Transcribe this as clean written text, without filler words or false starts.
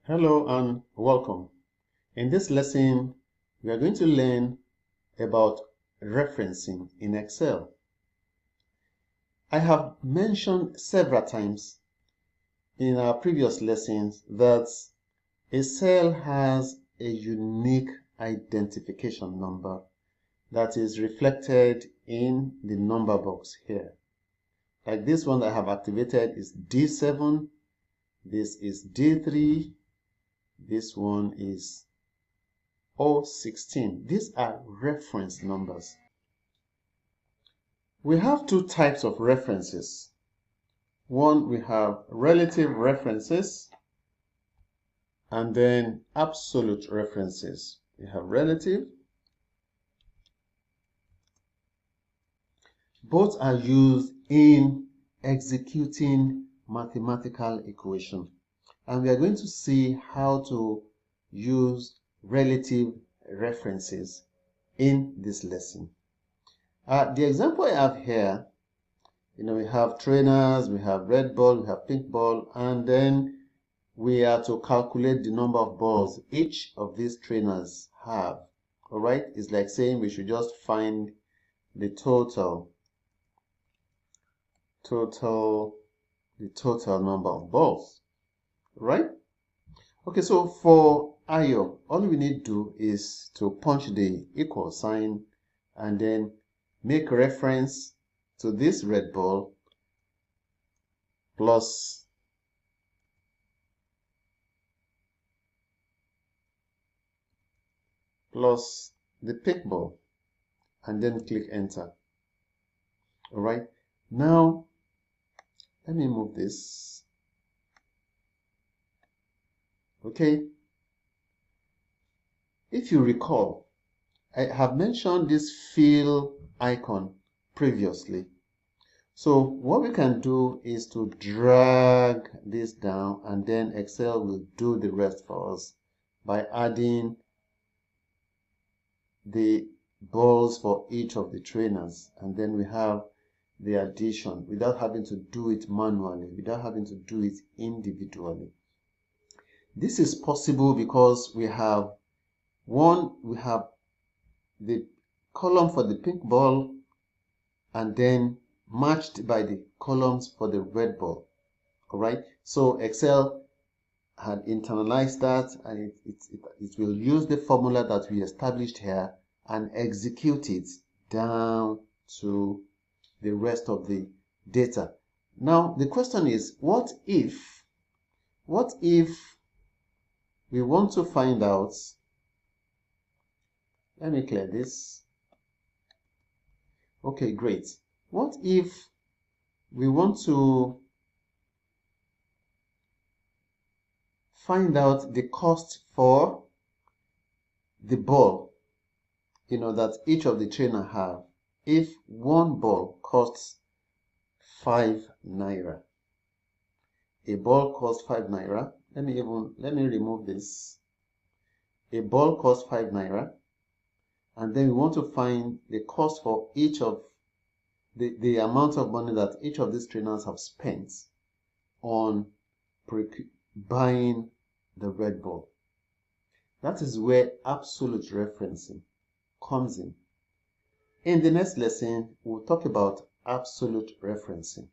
Hello and welcome. In this lesson, we are going to learn about referencing in Excel. I have mentioned several times in our previous lessons that a cell has a unique identification number that is reflected in the number box here. Like this one that I have activated is D7, this is D3, this one is 016. These are reference numbers. We have two types of references. One, we have relative references and then absolute references. We have relative. Both are used in executing mathematical equation. And we are going to see how to use relative references in this lesson. The example I have here, we have trainers, we have red ball, we have pink ball, and then we are to calculate the number of balls each of these trainers have. All right, it's like saying we should just find the total number of balls. Right? Okay, so for Ayo, all we need to do is to punch the equal sign and then make reference to this red ball plus the pink ball and then click enter. All right, now let me move this. Okay, if you recall, I have mentioned this fill icon previously. So what we can do is to drag this down and then Excel will do the rest for us by adding the balls for each of the trainers, and then we have the addition without having to do it manually, without having to do it individually. This is possible because we have the column for the pink ball and then matched by the columns for the red ball. All right, so Excel had internalized that, and it will use the formula that we established here and execute it down to the rest of the data. Now the question is, what if we want to find out, let me clear this. Okay, great. What if we want to find out the cost for the ball, that each of the trainer have? If one ball costs 5 naira, a ball costs 5 naira. Let me remove this. A ball costs 5 naira, and then we want to find the cost for each of the amount of money that each of these trainers have spent on buying the red ball. That is where absolute referencing comes in. In the next lesson, we'll talk about absolute referencing.